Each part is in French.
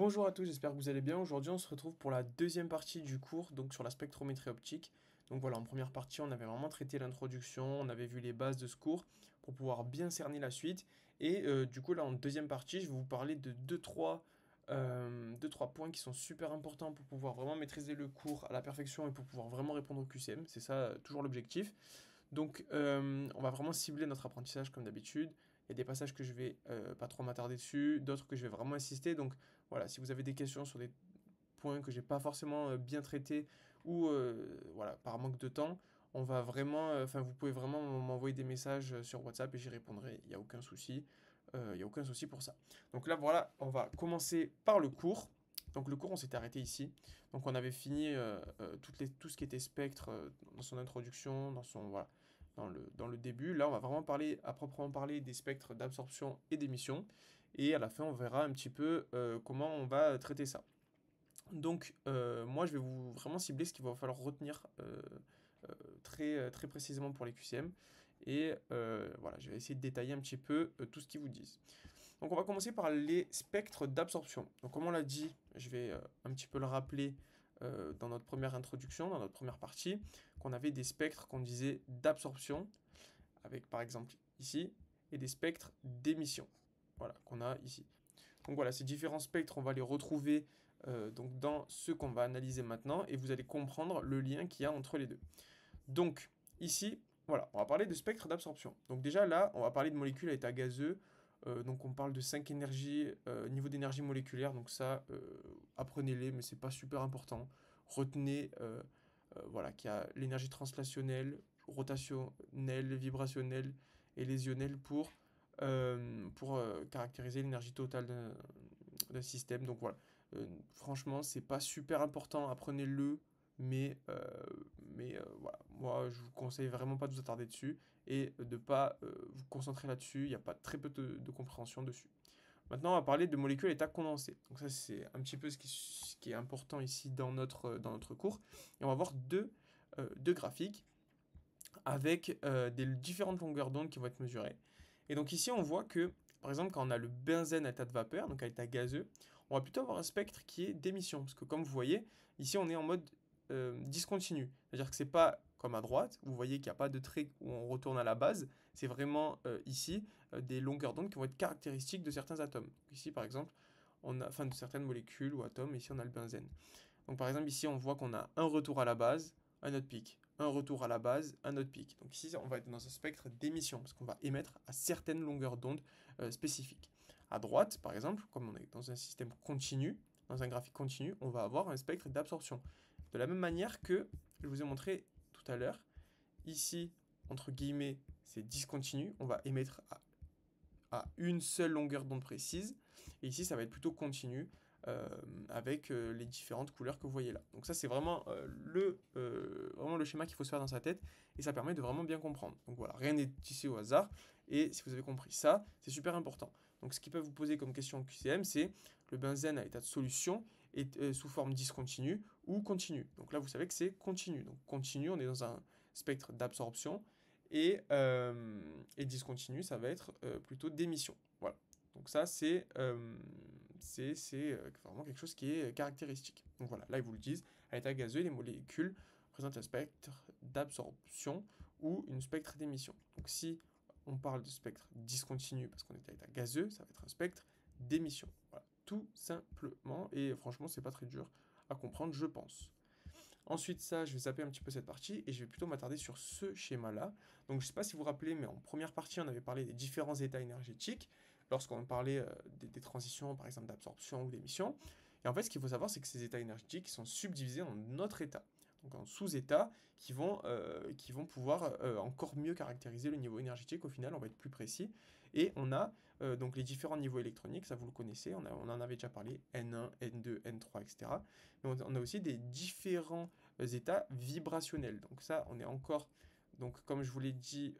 Bonjour à tous, j'espère que vous allez bien. Aujourd'hui, on se retrouve pour la deuxième partie du cours, donc sur la spectrométrie optique. Donc voilà, en première partie, on avait vraiment traité l'introduction, on avait vu les bases de ce cours pour pouvoir bien cerner la suite. Et du coup, là, en deuxième partie, je vais vous parler de deux, trois points qui sont super importants pour pouvoir vraiment maîtriser le cours à la perfection et pour pouvoir vraiment répondre au QCM. C'est ça, toujours l'objectif. Donc, on va vraiment cibler notre apprentissage comme d'habitude. Il y a des passages que je vais pas trop m'attarder dessus, d'autres que je vais vraiment insister. Donc, voilà, si vous avez des questions sur des points que j'ai pas forcément bien traités ou voilà, par manque de temps, on va vraiment, enfin, vous pouvez vraiment m'envoyer des messages sur WhatsApp et j'y répondrai. Il n'y a aucun souci. Il n'y a aucun souci pour ça. Donc là, voilà, on va commencer par le cours. Donc le cours, on s'était arrêté ici. Donc on avait fini tout ce qui était spectre dans son introduction, voilà, dans le début. Là, on va vraiment parler, à proprement parler, des spectres d'absorption et d'émission. Et à la fin, on verra un petit peu comment on va traiter ça. Donc, moi, je vais vous vraiment cibler ce qu'il va falloir retenir très précisément pour les QCM. Et voilà, je vais essayer de détailler un petit peu tout ce qu'ils vous disent. Donc, on va commencer par les spectres d'absorption. Donc, comme on l'a dit, je vais un petit peu le rappeler dans notre première introduction, dans notre première partie, qu'on avait des spectres qu'on disait d'absorption, avec par exemple ici, et des spectres d'émission, voilà, qu'on a ici. Donc voilà, ces différents spectres, on va les retrouver donc dans ce qu'on va analyser maintenant, et vous allez comprendre le lien qu'il y a entre les deux. Donc ici, voilà, on va parler de spectre d'absorption. Donc déjà là, on va parler de molécules à état gazeux. Donc on parle de 5 énergies, niveau d'énergie moléculaire, donc ça, apprenez-les, mais c'est pas super important. Retenez voilà, qu'il y a l'énergie translationnelle, rotationnelle, vibrationnelle et lésionnelle pour caractériser l'énergie totale d'un système. Donc voilà, franchement, c'est pas super important, apprenez-le, mais voilà, moi je vous conseille vraiment pas de vous attarder dessus et de pas vous concentrer là-dessus, il n'y a pas très peu de compréhension dessus. Maintenant, on va parler de molécules à état condensé. Donc ça, c'est un petit peu ce qui est important ici dans notre cours. Et on va voir deux graphiques avec des différentes longueurs d'onde qui vont être mesurées. Et donc ici, on voit que, par exemple, quand on a le benzène à état de vapeur, donc à état gazeux, on va plutôt avoir un spectre qui est d'émission. Parce que comme vous voyez, ici, on est en mode discontinu. C'est-à-dire que c'est pas comme à droite, vous voyez qu'il n'y a pas de trait où on retourne à la base. C'est vraiment ici des longueurs d'onde qui vont être caractéristiques de certains atomes. Ici, par exemple, enfin de certaines molécules ou atomes, ici on a le benzène. Donc par exemple, ici on voit qu'on a un retour à la base, un autre pic, un retour à la base, un autre pic. Donc ici, on va être dans un spectre d'émission, parce qu'on va émettre à certaines longueurs d'onde spécifiques. À droite, par exemple, comme on est dans un système continu, dans un graphique continu, on va avoir un spectre d'absorption. De la même manière que je vous ai montré tout à l'heure, ici, entre guillemets, c'est discontinu, on va émettre à une seule longueur d'onde précise, et ici, ça va être plutôt continu, avec les différentes couleurs que vous voyez là. Donc ça, c'est vraiment, vraiment le schéma qu'il faut se faire dans sa tête, et ça permet de vraiment bien comprendre. Donc voilà, rien n'est ici au hasard, et si vous avez compris ça, c'est super important. Donc ce qui peut vous poser comme question en QCM, c'est le benzène à état de solution est sous forme discontinue ou continue. Donc là, vous savez que c'est continu. Donc continu, on est dans un spectre d'absorption, et discontinu, ça va être plutôt d'émission. Voilà. Donc ça, c'est vraiment quelque chose qui est caractéristique. Donc voilà, là ils vous le disent, à l'état gazeux, les molécules présentent un spectre d'absorption ou une spectre d'émission. Donc si on parle de spectre discontinu parce qu'on est à l'état gazeux, ça va être un spectre d'émission. Voilà, tout simplement, et franchement, c'est pas très dur à comprendre, je pense. Ensuite, ça, je vais zapper un petit peu cette partie et je vais plutôt m'attarder sur ce schéma-là. Donc, je ne sais pas si vous vous rappelez, mais en première partie, on avait parlé des différents états énergétiques lorsqu'on parlait des transitions, par exemple, d'absorption ou d'émission. Et en fait, ce qu'il faut savoir, c'est que ces états énergétiques sont subdivisés en autres états, donc en sous-états qui vont pouvoir encore mieux caractériser le niveau énergétique. Au final, on va être plus précis. Et on a donc les différents niveaux électroniques, ça vous le connaissez, on en avait déjà parlé, N1, N2, N3, etc. Mais on a aussi des différents états vibrationnels. Donc ça, on est encore, donc comme je vous l'ai dit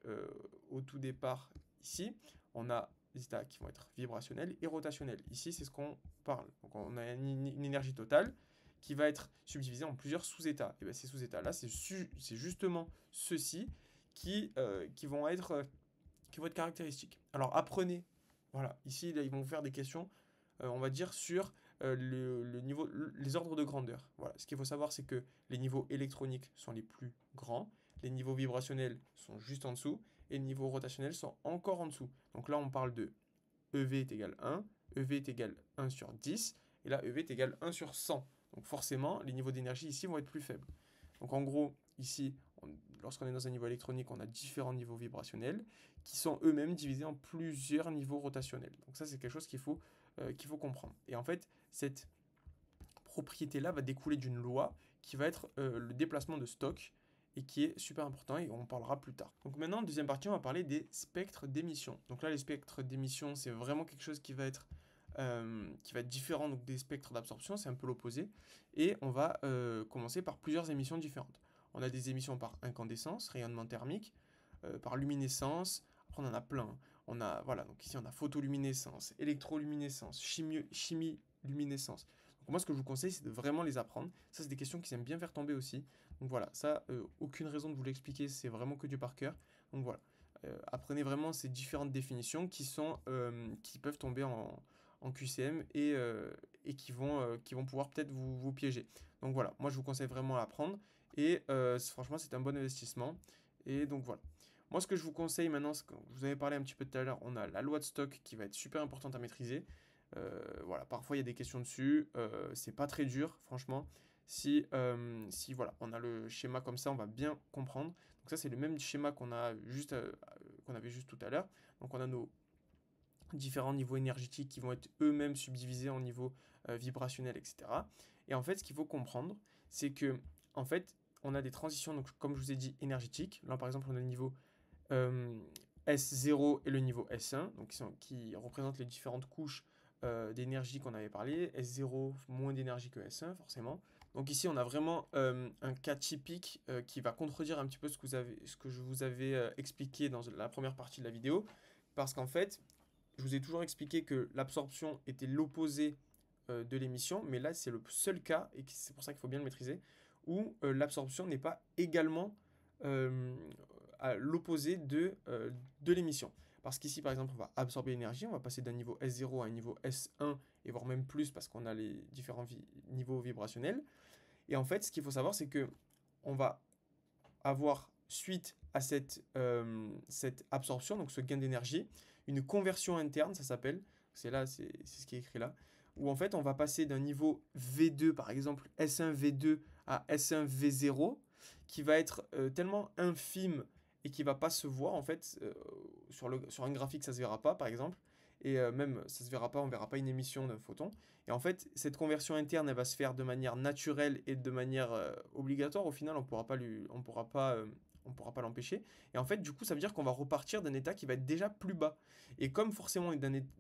au tout départ ici, on a des états qui vont être vibrationnels et rotationnels. Ici, c'est ce qu'on parle. Donc on a une énergie totale qui va être subdivisée en plusieurs sous-états. Et bien ces sous-états-là, c'est justement ceux-ci qui vont être caractéristiques. Alors apprenez, voilà, ici là, ils vont vous faire des questions, on va dire, sur les ordres de grandeur. Voilà. Ce qu'il faut savoir, c'est que les niveaux électroniques sont les plus grands, les niveaux vibrationnels sont juste en dessous, et les niveaux rotationnels sont encore en dessous. Donc là, on parle de EV est égal 1, EV est égal 1 sur 10, et là, EV est égal 1 sur 100. Donc forcément, les niveaux d'énergie ici vont être plus faibles. Donc en gros, ici, lorsqu'on est dans un niveau électronique, on a différents niveaux vibrationnels qui sont eux-mêmes divisés en plusieurs niveaux rotationnels. Donc ça, c'est quelque chose qu'il faut comprendre. Et en fait, cette propriété-là va découler d'une loi qui va être le déplacement de Stokes et qui est super important et on en parlera plus tard. Donc maintenant, en deuxième partie, on va parler des spectres d'émission. Donc là, les spectres d'émission, c'est vraiment quelque chose qui va être différent donc, des spectres d'absorption, c'est un peu l'opposé. Et on va commencer par plusieurs émissions différentes. On a des émissions par incandescence, rayonnement thermique, par luminescence, après on en a plein. Voilà, donc ici on a photoluminescence, électroluminescence, chimie-luminescence. Donc moi ce que je vous conseille c'est de vraiment les apprendre. Ça c'est des questions qui aiment bien faire tomber aussi. Donc voilà, ça aucune raison de vous l'expliquer, c'est vraiment que du par cœur. Donc voilà, apprenez vraiment ces différentes définitions qui peuvent tomber en QCM et qui vont pouvoir peut-être vous piéger. Donc voilà, moi je vous conseille vraiment à apprendre et franchement c'est un bon investissement. Et donc voilà. Moi, ce que je vous conseille maintenant, ce que vous avez parlé un petit peu tout à l'heure, on a la loi de Stokes qui va être super importante à maîtriser. Voilà, parfois il y a des questions dessus, c'est pas très dur, franchement. Si voilà, on a le schéma comme ça, on va bien comprendre. Donc ça, c'est le même schéma qu'on avait juste tout à l'heure. Donc on a nos différents niveaux énergétiques qui vont être eux-mêmes subdivisés en niveaux vibrationnels, etc. Et en fait, ce qu'il faut comprendre, c'est que en fait, on a des transitions, donc comme je vous ai dit, énergétiques. Là, par exemple, on a le niveau S0 et le niveau S1, donc qui représentent les différentes couches d'énergie qu'on avait parlé. S0, moins d'énergie que S1, forcément. Donc ici, on a vraiment un cas typique qui va contredire un petit peu ce que je vous avais expliqué dans la première partie de la vidéo. Parce qu'en fait, je vous ai toujours expliqué que l'absorption était l'opposé de l'émission, mais là, c'est le seul cas, et c'est pour ça qu'il faut bien le maîtriser, où l'absorption n'est pas également à l'opposé de l'émission. Parce qu'ici, par exemple, on va absorber l'énergie, on va passer d'un niveau S0 à un niveau S1, et voire même plus, parce qu'on a les différents niveaux vibrationnels. Et en fait, ce qu'il faut savoir, c'est que on va avoir, suite à cette absorption, donc ce gain d'énergie, une conversion interne, ça s'appelle, c'est ce qui est écrit là, où en fait, on va passer d'un niveau V2, par exemple S1 V2 à S1 V0, qui va être tellement infime et qui va pas se voir en fait sur un graphique ça se verra pas par exemple et même ça se verra pas, on verra pas une émission d'un photon et en fait cette conversion interne elle va se faire de manière naturelle et de manière obligatoire. Au final on pourra pas l'empêcher et en fait du coup ça veut dire qu'on va repartir d'un état qui va être déjà plus bas et comme forcément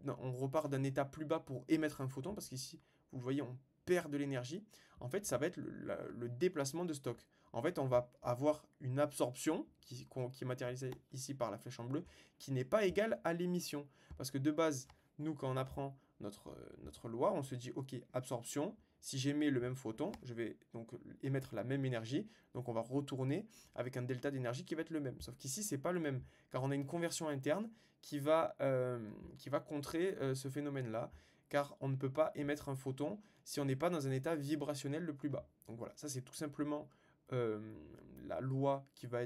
on repart d'un état plus bas pour émettre un photon parce qu'ici vous voyez on perd de l'énergie, en fait ça va être le déplacement de Stokes. En fait, on va avoir une absorption qui est matérialisée ici par la flèche en bleu, qui n'est pas égale à l'émission. Parce que de base, nous, quand on apprend notre loi, on se dit, OK, absorption, si j'émets le même photon, je vais donc émettre la même énergie, donc on va retourner avec un delta d'énergie qui va être le même. Sauf qu'ici, c'est pas le même, car on a une conversion interne qui va contrer ce phénomène-là, car on ne peut pas émettre un photon si on n'est pas dans un état vibrationnel le plus bas. Donc voilà, ça c'est tout simplement euh, la loi qui va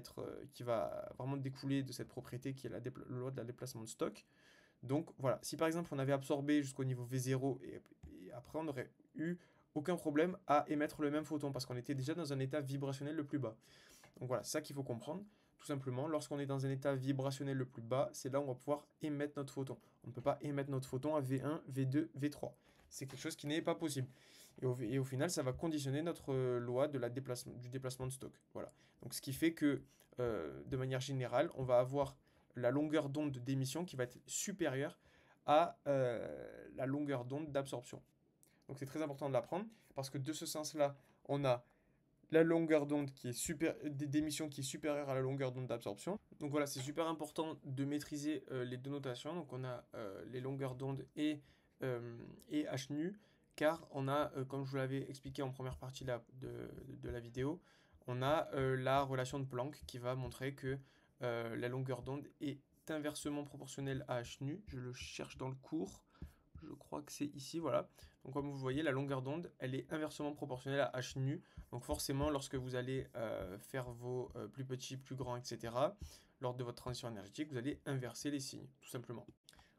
vraiment découler de cette propriété qui est la loi de la déplacement de Stokes. Donc voilà, si par exemple on avait absorbé jusqu'au niveau V0 et après on n'aurait eu aucun problème à émettre le même photon parce qu'on était déjà dans un état vibrationnel le plus bas. Donc voilà, c'est ça qu'il faut comprendre. Tout simplement, lorsqu'on est dans un état vibrationnel le plus bas, c'est là où on va pouvoir émettre notre photon. On ne peut pas émettre notre photon à V1, V2, V3. C'est quelque chose qui n'est pas possible. Et au final, ça va conditionner notre loi du déplacement de Stokes. Voilà. Donc, ce qui fait que, de manière générale, on va avoir la longueur d'onde d'émission qui va être supérieure à la longueur d'onde d'absorption. Donc, c'est très important de l'apprendre parce que de ce sens-là, on a la longueur d'onde d'émission qui est supérieure à la longueur d'onde d'absorption. Donc voilà, c'est super important de maîtriser les deux notations. Donc on a les longueurs d'onde et h nu car on a, comme je vous l'avais expliqué en première partie de la vidéo, on a la relation de Planck qui va montrer que la longueur d'onde est inversement proportionnelle à h nu. Je le cherche dans le cours, je crois que c'est ici, voilà. Donc comme vous voyez, la longueur d'onde, elle est inversement proportionnelle à h nu. Donc forcément, lorsque vous allez faire vos plus petits, plus grands, etc., lors de votre transition énergétique, vous allez inverser les signes, tout simplement.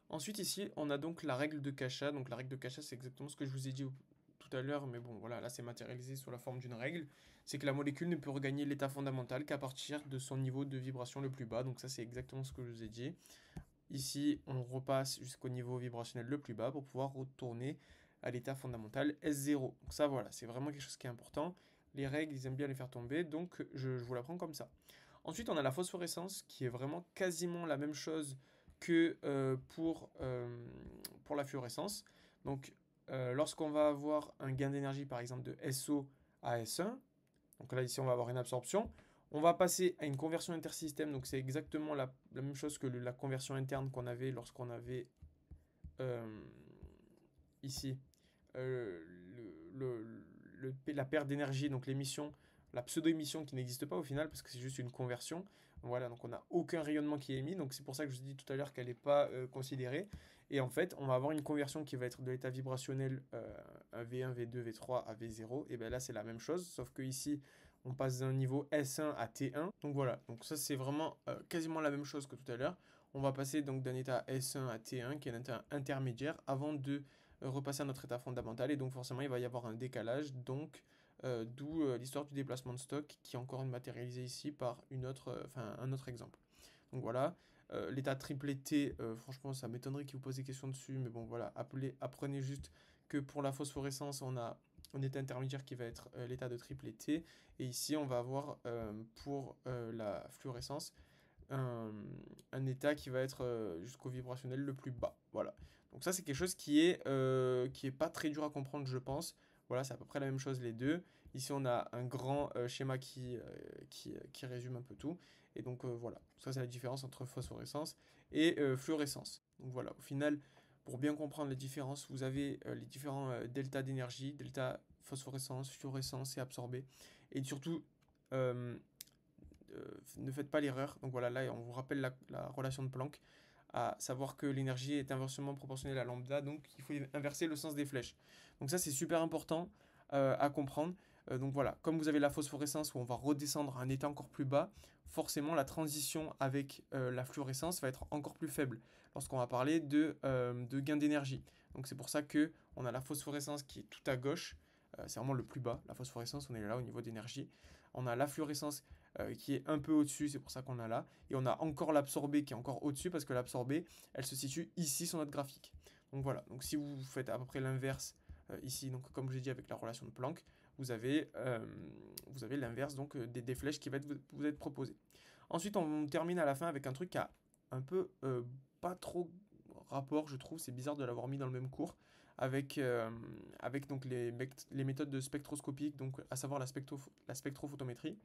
Ensuite, ici, on a donc la règle de Kasha. Donc la règle de Kasha, c'est exactement ce que je vous ai dit tout à l'heure, mais bon, voilà, là c'est matérialisé sous la forme d'une règle. C'est que la molécule ne peut regagner l'état fondamental qu'à partir de son niveau de vibration le plus bas. Donc ça, c'est exactement ce que je vous ai dit. Ici, on repasse jusqu'au niveau vibrationnel le plus bas pour pouvoir retourner à l'état fondamental S0. Donc ça, voilà, c'est vraiment quelque chose qui est important. Les règles, ils aiment bien les faire tomber, donc je vous la prends comme ça. Ensuite, on a la phosphorescence, qui est vraiment quasiment la même chose que pour la fluorescence. Donc, lorsqu'on va avoir un gain d'énergie, par exemple, de SO à S1, donc là, ici, on va avoir une absorption. On va passer à une conversion intersystème. Donc, c'est exactement la même chose que la conversion interne qu'on avait lorsqu'on avait euh, ici euh, la perte d'énergie, donc l'émission, la pseudo-émission qui n'existe pas au final parce que c'est juste une conversion. Voilà, donc on n'a aucun rayonnement qui est émis. Donc, c'est pour ça que je vous ai dit tout à l'heure qu'elle n'est pas considérée. Et en fait, on va avoir une conversion qui va être de l'état vibrationnel à V1, V2, V3 à V0. Et bien là, c'est la même chose, sauf que ici, on passe d'un niveau S1 à T1. Donc voilà, donc ça c'est vraiment quasiment la même chose que tout à l'heure. On va passer donc d'un état S1 à T1, qui est un état intermédiaire, avant de repasser à notre état fondamental. Et donc forcément, il va y avoir un décalage. Donc d'où l'histoire du déplacement de stock, qui est encore matérialisée ici par un autre exemple. Donc voilà, l'état triplé T, franchement, ça m'étonnerait qu'il vous pose des questions dessus, mais bon, voilà, apprenez juste que pour la phosphorescence, on a un état intermédiaire qui va être l'état de triplé T, et ici, on va avoir pour la fluorescence un, un état qui va être jusqu'au vibrationnel le plus bas. Voilà. Donc ça, c'est quelque chose qui est pas très dur à comprendre, je pense. Voilà, c'est à peu près la même chose les deux. Ici, on a un grand schéma qui résume un peu tout. Et donc voilà, ça c'est la différence entre phosphorescence et fluorescence. Donc voilà, au final, pour bien comprendre les différences, vous avez les différents deltas d'énergie, delta phosphorescence, fluorescence et absorbé. Et surtout, euh, ne faites pas l'erreur. Donc voilà, là on vous rappelle la relation de Planck, à savoir que l'énergie est inversement proportionnelle à lambda, donc il faut inverser le sens des flèches. Donc ça c'est super important à comprendre. Donc voilà, comme vous avez la phosphorescence où on va redescendre à un état encore plus bas, forcément la transition avec la fluorescence va être encore plus faible lorsqu'on va parler de gain d'énergie. Donc c'est pour ça que on a la phosphorescence qui est tout à gauche, c'est vraiment le plus bas, la phosphorescence, on est là au niveau d'énergie. On a la fluorescence qui est un peu au-dessus, c'est pour ça qu'on a là. Et on a encore l'absorbé qui est encore au-dessus, parce que l'absorbé, elle se situe ici sur notre graphique. Donc voilà, donc si vous faites à peu près l'inverse ici, donc comme j'ai dit avec la relation de Planck, vous avez l'inverse donc des flèches qui va vous être proposées. Ensuite, on termine à la fin avec un truc qui a un peu pas trop rapport, je trouve, c'est bizarre de l'avoir mis dans le même cours, avec donc les méthodes de spectroscopique, donc à savoir la spectrophotométrie.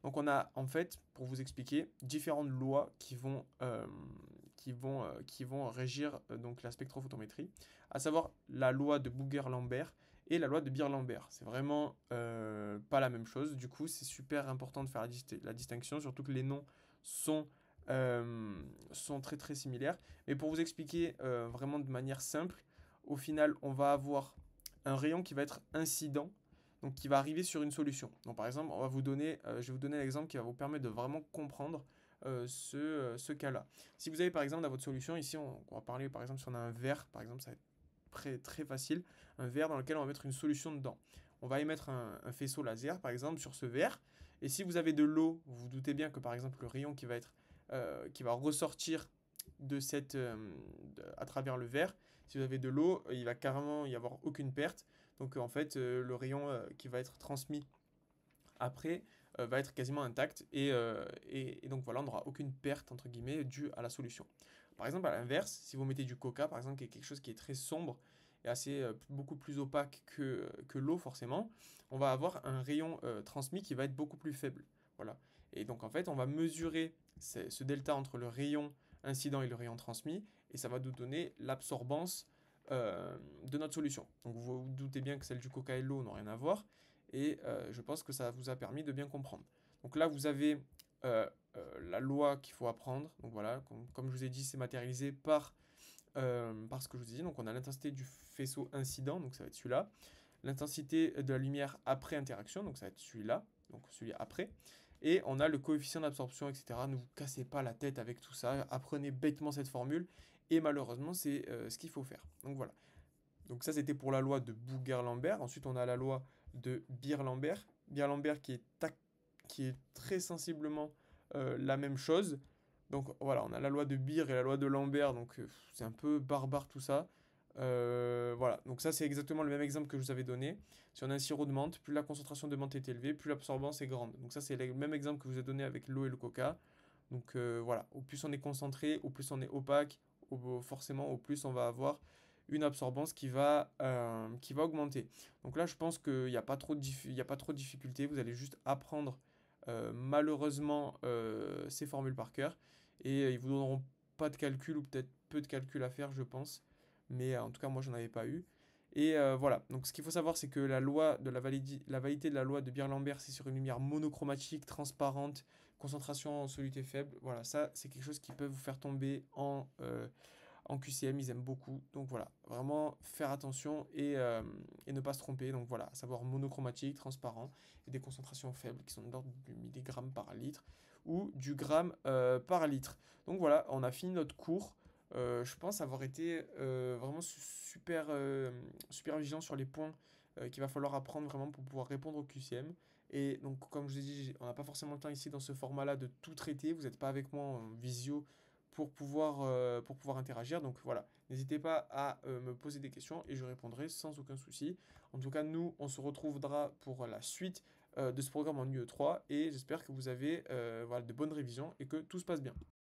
Donc on a en fait, pour vous expliquer, différentes lois qui vont régir donc la spectrophotométrie, à savoir la loi de Bouguer-Lambert et la loi de Beer-Lambert. C'est vraiment pas la même chose. Du coup, c'est super important de faire la distinction, surtout que les noms sont, sont très très similaires. Mais pour vous expliquer vraiment de manière simple, au final, on va avoir un rayon qui va être incident, donc qui va arriver sur une solution. Donc par exemple, je vais vous donner l'exemple qui va vous permettre de vraiment comprendre ce cas-là. Si vous avez par exemple dans votre solution, ici on va parler par exemple si on a un verre, par exemple ça va être très, très facile, un verre dans lequel on va mettre une solution dedans. On va émettre un faisceau laser par exemple sur ce verre, et si vous avez de l'eau, vous vous doutez bien que par exemple le rayon qui va ressortir à travers le verre, si vous avez de l'eau, il va carrément y avoir aucune perte. Donc en fait, le rayon qui va être transmis après va être quasiment intact et donc voilà, on n'aura aucune perte entre guillemets due à la solution. Par exemple, à l'inverse, si vous mettez du coca, par exemple, qui est quelque chose qui est très sombre et beaucoup plus opaque que l'eau forcément, on va avoir un rayon transmis qui va être beaucoup plus faible. Voilà. Et donc en fait, on va mesurer ce delta entre le rayon incident et le rayon transmis, et ça va nous donner l'absorbance de notre solution. Donc vous vous doutez bien que celle du coca et l'eau n'ont rien à voir, et je pense que ça vous a permis de bien comprendre. Donc là, vous avez la loi qu'il faut apprendre. Donc voilà, comme je vous ai dit, c'est matérialisé par parce que je vous ai dit, donc on a l'intensité du faisceau incident, donc ça va être celui-là. L'intensité de la lumière après interaction, donc ça va être celui-là, donc celui après. Et on a le coefficient d'absorption, etc. Ne vous cassez pas la tête avec tout ça. Apprenez bêtement cette formule. Et malheureusement, c'est ce qu'il faut faire. Donc voilà. Donc ça, c'était pour la loi de Bouguer-Lambert. Ensuite, on a la loi de Beer-Lambert. Beer-Lambert qui est très sensiblement la même chose. Donc voilà, on a la loi de Beer et la loi de Lambert. Donc c'est un peu barbare tout ça. Voilà, donc ça c'est exactement le même exemple que je vous avais donné. Si on a un sirop de menthe, plus la concentration de menthe est élevée, plus l'absorbance est grande. Donc ça c'est le même exemple que je vous ai donné avec l'eau et le coca. Donc voilà, au plus on est concentré, au plus on est opaque, forcément au plus on va avoir une absorbance qui va augmenter. Donc là je pense qu'il n'y a pas trop il y a pas trop de difficultés, vous allez juste apprendre malheureusement ces formules par cœur et ils vous donneront pas de calcul ou peut-être peu de calcul à faire je pense. Mais en tout cas moi j'en avais pas eu. Et voilà, donc ce qu'il faut savoir c'est que la loi de la validité de la loi de Beer-Lambert c'est sur une lumière monochromatique, transparente, concentration en soluté faible. Voilà, ça c'est quelque chose qui peut vous faire tomber en QCM, ils aiment beaucoup. Donc voilà, vraiment faire attention et ne pas se tromper. Donc voilà, à savoir monochromatique, transparent et des concentrations faibles qui sont de l'ordre du milligramme par litre ou du gramme par litre. Donc voilà, on a fini notre cours. Je pense avoir été vraiment super vigilant sur les points qu'il va falloir apprendre vraiment pour pouvoir répondre au QCM. Et donc, comme je vous ai dit, on n'a pas forcément le temps ici dans ce format-là de tout traiter. Vous n'êtes pas avec moi en visio pour pouvoir interagir. Donc voilà, n'hésitez pas à me poser des questions et je répondrai sans aucun souci. En tout cas, nous, on se retrouvera pour la suite de ce programme en UE3 et j'espère que vous avez voilà, de bonnes révisions et que tout se passe bien.